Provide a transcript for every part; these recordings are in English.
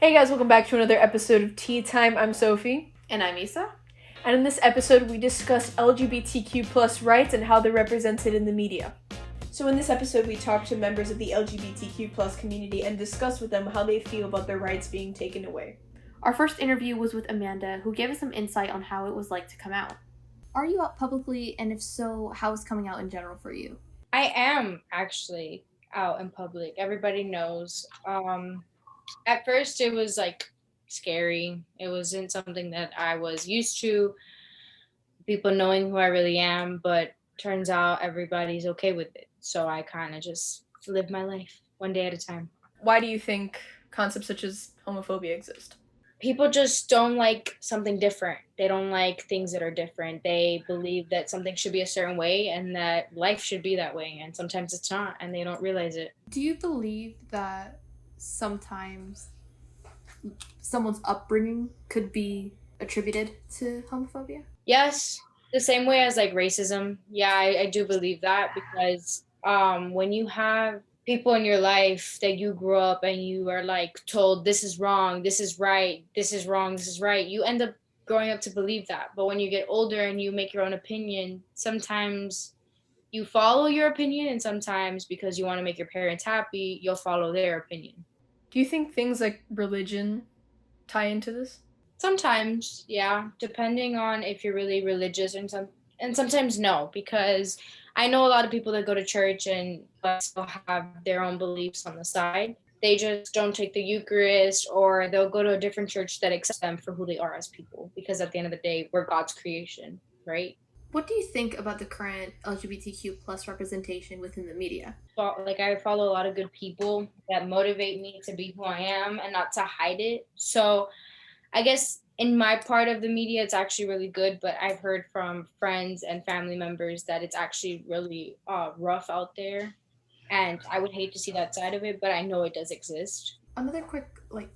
Hey guys, welcome back to another episode of Tea Time. I'm Sophie. And I'm Isa. And in this episode, we discuss LGBTQ plus rights and how they're represented in the media. So in this episode, we talk to members of the LGBTQ plus community and discuss with them how they feel about their rights being taken away. Our first interview was with Amanda, who gave us some insight on how it was like to come out. Are you out publicly, and if so, how is coming out in general for you? I am actually out in public. Everybody knows. At first it was like scary. It wasn't something that I was used to, people knowing who I really am, but turns out everybody's okay with it. So I kind of just live my life one day at a time. Why do you think concepts such as homophobia exist? People just don't like something different. They don't like things that are different. They believe that something should be a certain way and that life should be that way. And sometimes it's not, and they don't realize it. Do you believe that sometimes someone's upbringing could be attributed to homophobia? Yes, the same way as like racism. Yeah, I do believe that because when you have people in your life that you grew up and you are like told this is wrong, this is right, this is wrong, this is right, you end up growing up to believe that. But when you get older and you make your own opinion, sometimes you follow your opinion, and sometimes because you want to make your parents happy, you'll follow their opinion. Do you think things like religion tie into this? Sometimes, yeah, depending on if you're really religious, and sometimes no, because I know a lot of people that go to church and still have their own beliefs on the side. They just don't take the Eucharist, or they'll go to a different church that accepts them for who they are as people, because at the end of the day, we're God's creation, right? What do you think about the current LGBTQ plus representation within the media? Like, I follow a lot of good people that motivate me to be who I am and not to hide it. So I guess in my part of the media, it's actually really good, but I've heard from friends and family members that it's actually really rough out there. And I would hate to see that side of it, but I know it does exist. Another quick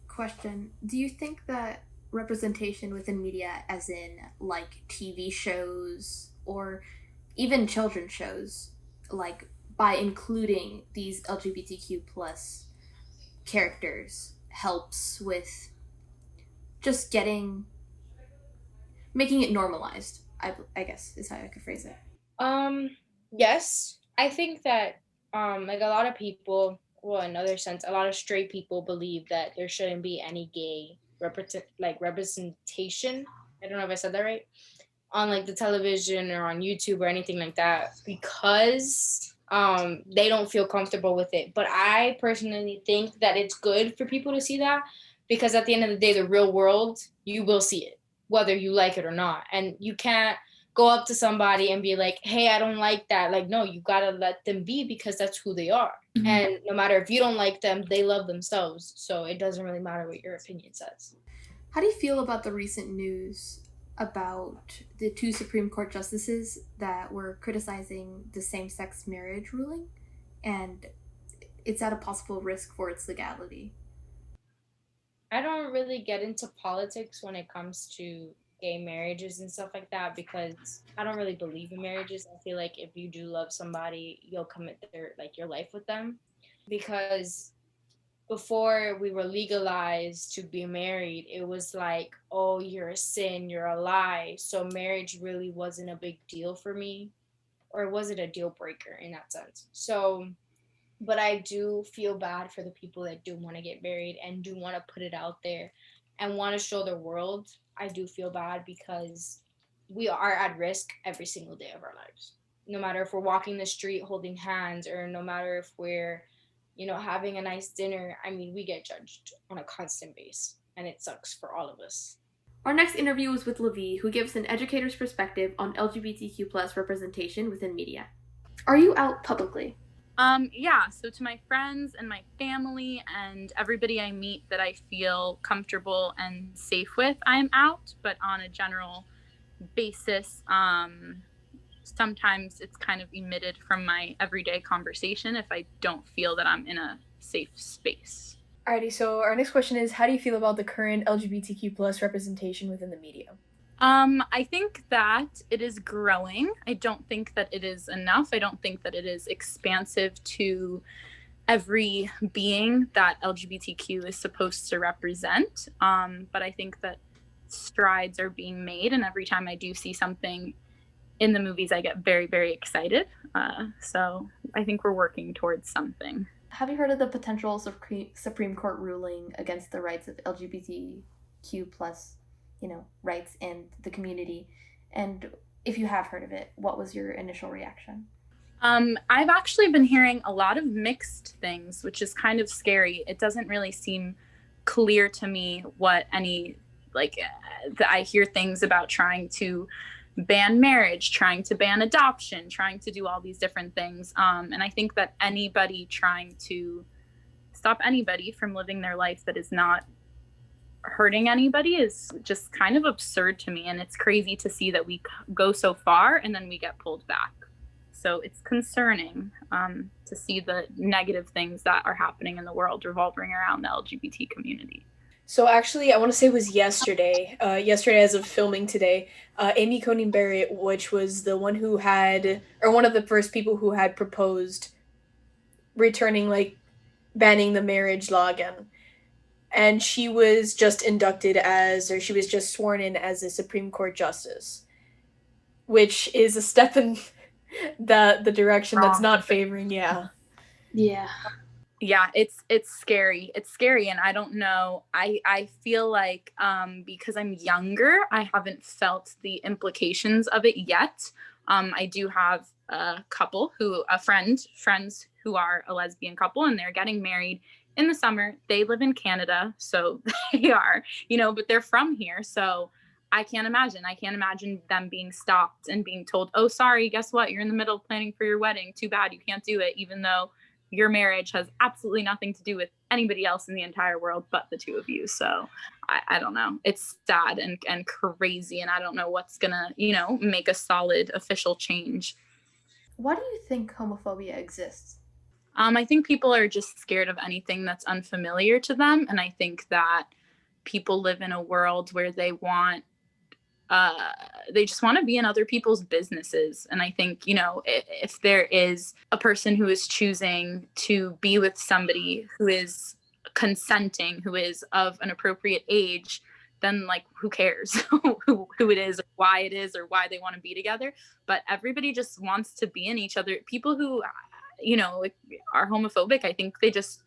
question. Do you think that representation within media, as in like TV shows or even children's shows, like by including these LGBTQ plus characters, helps with just making it normalized, I guess is how I could phrase it? Yes, I think that like a lot of people, well, in another sense, a lot of straight people believe that there shouldn't be any gay representation. I don't know if I said that right, on like the television or on YouTube or anything like that, because they don't feel comfortable with it. But I personally think that it's good for people to see that, because at the end of the day, the real world, you will see it, whether you like it or not. And you can't go up to somebody and be like, hey, I don't like that. Like, no, you gotta let them be, because that's who they are. Mm-hmm. And no matter if you don't like them, they love themselves. So it doesn't really matter what your opinion says. How do you feel about the recent news about the 2 Supreme Court justices that were criticizing the same-sex marriage ruling, and it's at a possible risk for its legality? I don't really get into politics when it comes to gay marriages and stuff like that, because I don't really believe in marriages. I feel like if you do love somebody, you'll commit your life with them. Because before we were legalized to be married, it was like, oh, you're a sin, you're a lie. So marriage really wasn't a big deal for me, or it wasn't a deal breaker in that sense. So, but I do feel bad for the people that do want to get married and do want to put it out there and want to show the world. I do feel bad, because we are at risk every single day of our lives. No matter if we're walking the street holding hands, or no matter if we're, having a nice dinner. I mean, we get judged on a constant basis, and it sucks for all of us. Our next interview was with Levi, who gives an educator's perspective on LGBTQ plus representation within media. Are you out publicly? Yeah, so to my friends and my family and everybody I meet that I feel comfortable and safe with, I'm out, but on a general basis, sometimes it's kind of emitted from my everyday conversation if I don't feel that I'm in a safe space. Alrighty, so our next question is, how do you feel about the current LGBTQ plus representation within the media? I think that it is growing. I don't think that it is enough. I don't think that it is expansive to every being that LGBTQ is supposed to represent. But I think that strides are being made, and every time I do see something in the movies, I get very, very excited. So I think we're working towards something. Have you heard of the potential Supreme Court ruling against the rights of LGBTQ plus, rights in the community? And if you have heard of it, what was your initial reaction? I've actually been hearing a lot of mixed things, which is kind of scary. It doesn't really seem clear to me what I hear things about trying to ban marriage, trying to ban adoption, trying to do all these different things. And I think that anybody trying to stop anybody from living their life that is not hurting anybody is just kind of absurd to me. And it's crazy to see that we go so far and then we get pulled back. So it's concerning to see the negative things that are happening in the world revolving around the LGBT community. So actually, I want to say it was yesterday as of filming today, Amy Coney Barrett, which was the one who had, or one of the first people who had proposed banning the marriage law again. And she was just she was just sworn in as a Supreme Court justice, which is a step in the direction that's not favoring, Yeah. Yeah, it's scary. It's scary, and I don't know. I feel like because I'm younger, I haven't felt the implications of it yet. I do have friends who are a lesbian couple, and they're getting married in the summer. They live in Canada, so they are, but they're from here, so I can't imagine them being stopped and being told, "Oh, sorry, guess what? You're in the middle of planning for your wedding. Too bad, you can't do it," even though your marriage has absolutely nothing to do with anybody else in the entire world but the two of you. So I don't know. It's sad and crazy, and I don't know what's gonna, make a solid official change. Why do you think homophobia exists? I think people are just scared of anything that's unfamiliar to them, and I think that people live in a world where they just want to be in other people's businesses. And I think, if there is a person who is choosing to be with somebody who is consenting, who is of an appropriate age, then who cares who it is, or why they want to be together. But everybody just wants to be in each other. People who, are homophobic, I think they just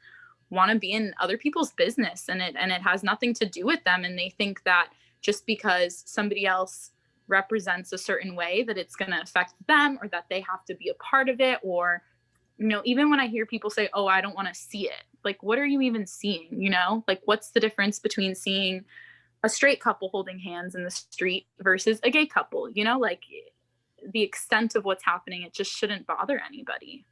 want to be in other people's business, and it has nothing to do with them. And they think that just because somebody else represents a certain way that it's going to affect them, or that they have to be a part of it. Or, even when I hear people say, "Oh, I don't want to see it," what are you even seeing? What's the difference between seeing a straight couple holding hands in the street versus a gay couple? The extent of what's happening, it just shouldn't bother anybody.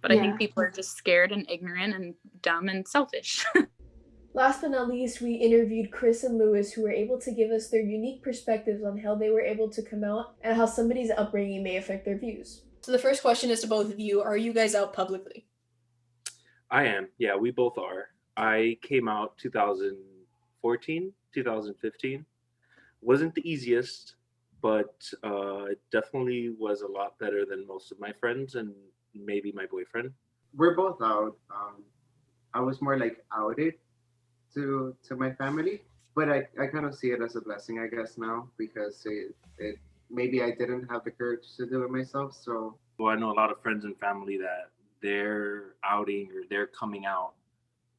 But yeah. I think people are just scared and ignorant and dumb and selfish. Last but not least, we interviewed Chris and Lewis, who were able to give us their unique perspectives on how they were able to come out and how somebody's upbringing may affect their views. So the first question is to both of you. Are you guys out publicly? I am. Yeah, we both are. I came out 2014, 2015. Wasn't the easiest, but it definitely was a lot better than most of my friends and maybe my boyfriend. We're both out. I was more outed to my family, but I kind of see it as a blessing, I guess, now, because it maybe I didn't have the courage to do it myself. So I know a lot of friends and family that their outing or their coming out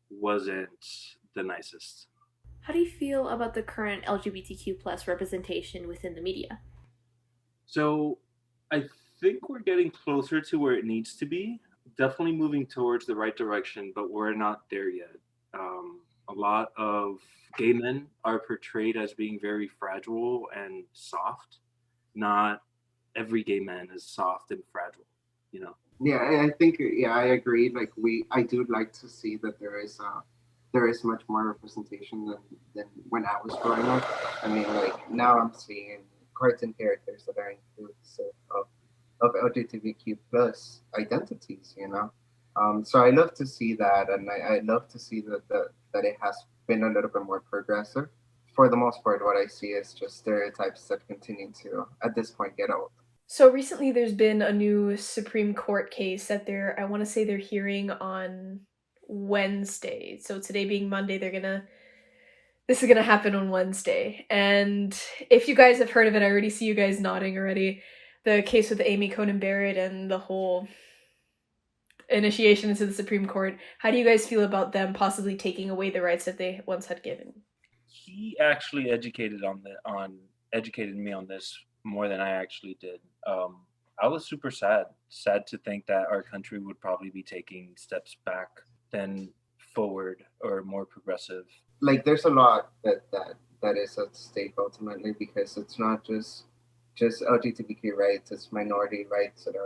wasn't the nicest. How do you feel about the current LGBTQ plus representation within the media? So I think we're getting closer to where it needs to be. Definitely moving towards the right direction, but we're not there yet. A lot of gay men are portrayed as being very fragile and soft. Not every gay man is soft and fragile, Yeah, I think I agree. I do like to see that there is much more representation than when I was growing up. I mean, now I'm seeing cartoon characters that are inclusive of LGBTQ plus identities, So I love to see that, and I love to see that it has been a little bit more progressive. For the most part, what I see is just stereotypes that continue to, at this point, get old. So recently there's been a new Supreme Court case that I want to say they're hearing on Wednesday. So today being Monday, this is gonna happen on Wednesday. And if you guys have heard of it, I already see you guys nodding already. The case with Amy Coney Barrett and the whole initiation into the Supreme Court. How do you guys feel about them possibly taking away the rights that they once had given? He actually educated me on this more than I actually did. I was super sad to think that our country would probably be taking steps back than forward or more progressive. Like there's a lot that is at stake ultimately, because it's not just LGBTQ rights, it's minority rights that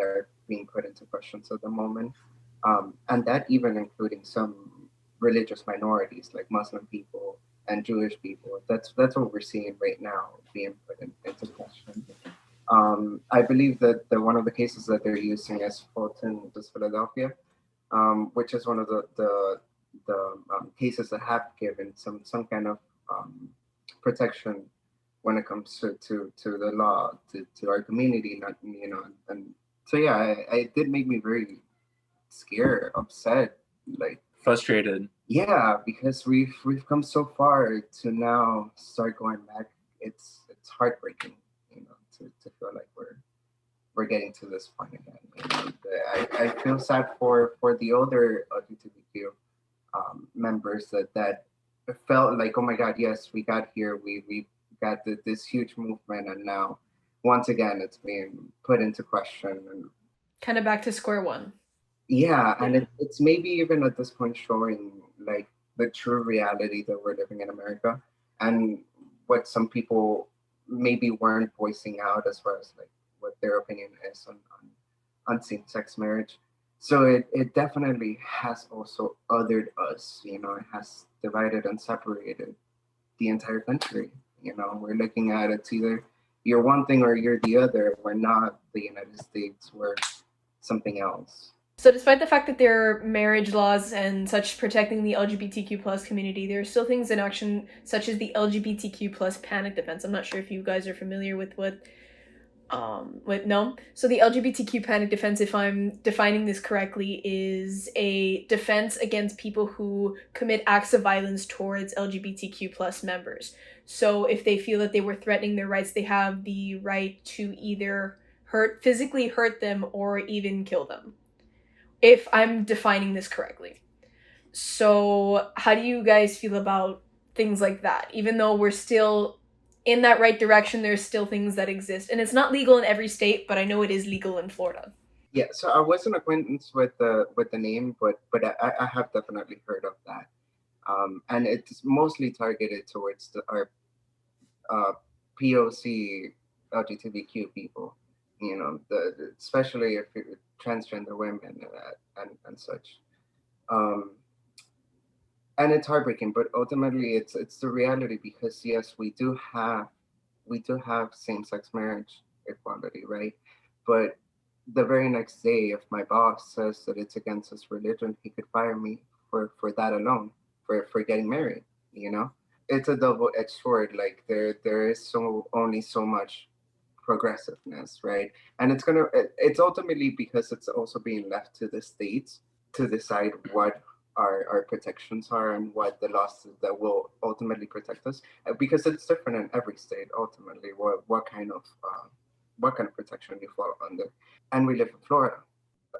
are being put into questions at the moment, and that even including some religious minorities like Muslim people and Jewish people. That's what we're seeing right now being put into question. I believe that one of the cases that they're using is Fulton versus Philadelphia, which is one of the cases that have given some kind of protection when it comes to the law to our community, not and so yeah, it did make me very scared, upset, like Frustrated. yeah, because we've come so far to now start going back. It's heartbreaking, to feel like we're getting to this point again. I feel sad for the older LGBTQ members that felt like, oh my God, yes, we got here, we got this huge movement, and now once again it's being put into question, and Kind of back to square one. yeah, and it's maybe even at this point showing like the true reality that we're living in America, and what some people maybe weren't voicing out as far as like what their opinion is on same-sex marriage. So it definitely has also othered us, it has divided and separated the entire country. We're looking at it's either you're one thing or you're the other. We're not the United States, we're something else. So despite the fact that there are marriage laws and such protecting the LGBTQ plus community, there are still things in action such as the LGBTQ plus panic defense. I'm not sure if you guys are familiar with no. So the LGBTQ panic defense, if I'm defining this correctly, is a defense against people who commit acts of violence towards LGBTQ plus members. So if they feel that they were threatening their rights, they have the right to either physically hurt them or even kill them. If I'm defining this correctly. So how do you guys feel about things like that? Even though we're still in that right direction, there's still things that exist. And it's not legal in every state, but I know it is legal in Florida. Yeah, so I wasn't acquainted with the name, but I have definitely heard of that. And it's mostly targeted towards our POC LGBTQ people, especially if you're transgender women and such. Um, and it's heartbreaking, but ultimately it's the reality, because yes, we do have same-sex marriage equality, right? But the very next day, if my boss says that it's against his religion, he could fire me for that alone, for getting married. It's a double-edged sword. Like there is only so much progressiveness, right? And it's ultimately because it's also being left to the states to decide what our protections are and what the laws that will ultimately protect us, because it's different in every state ultimately what kind of protection you fall under. And we live in Florida.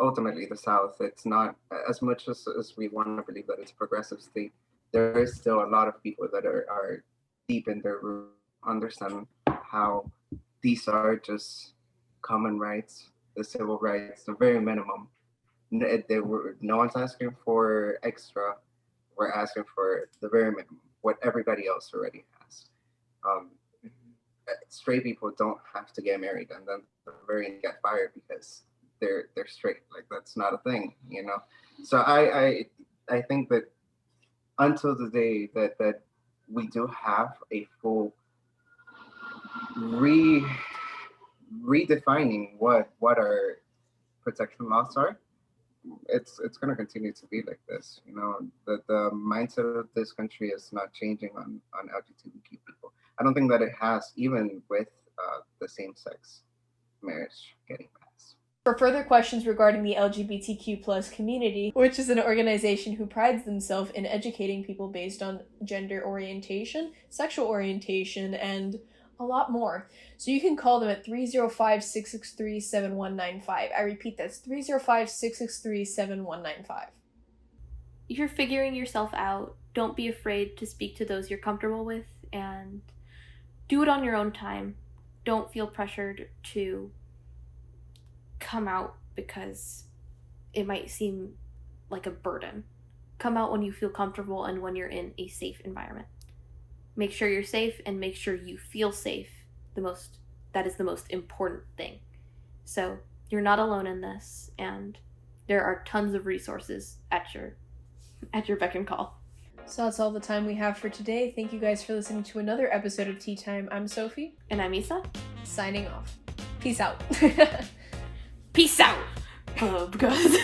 Ultimately, the South, it's not as much as we want to believe that it's a progressive state. There is still a lot of people that are deep in their root, understand how these are just common rights, the civil rights, the very minimum. No one's asking for extra. We're asking for the very minimum, what everybody else already has. Um, Straight people don't have to get married and then very get fired because they're straight. Like that's not a thing. So I think that until the day that we do have a full redefining what our protection laws are, it's going to continue to be like this. The mindset of this country is not changing on LGBTQ people. I don't think that it has, even with the same sex marriage getting passed. For further questions regarding the LGBTQ plus community, which is an organization who prides themselves in educating people based on gender orientation, sexual orientation, and a lot more. So you can call them at 305-663-7195. I repeat, that's 305-663-7195. If you're figuring yourself out, don't be afraid to speak to those you're comfortable with, and do it on your own time. Don't feel pressured to come out because it might seem like a burden. Come out when you feel comfortable and when you're in a safe environment. Make sure you're safe and make sure you feel safe. That is the most important thing. So you're not alone in this, and there are tons of resources at your beck and call. So that's all the time we have for today. Thank you guys for listening to another episode of Tea Time. I'm Sophie. And I'm Isa. Signing off. Peace out. Peace out! Because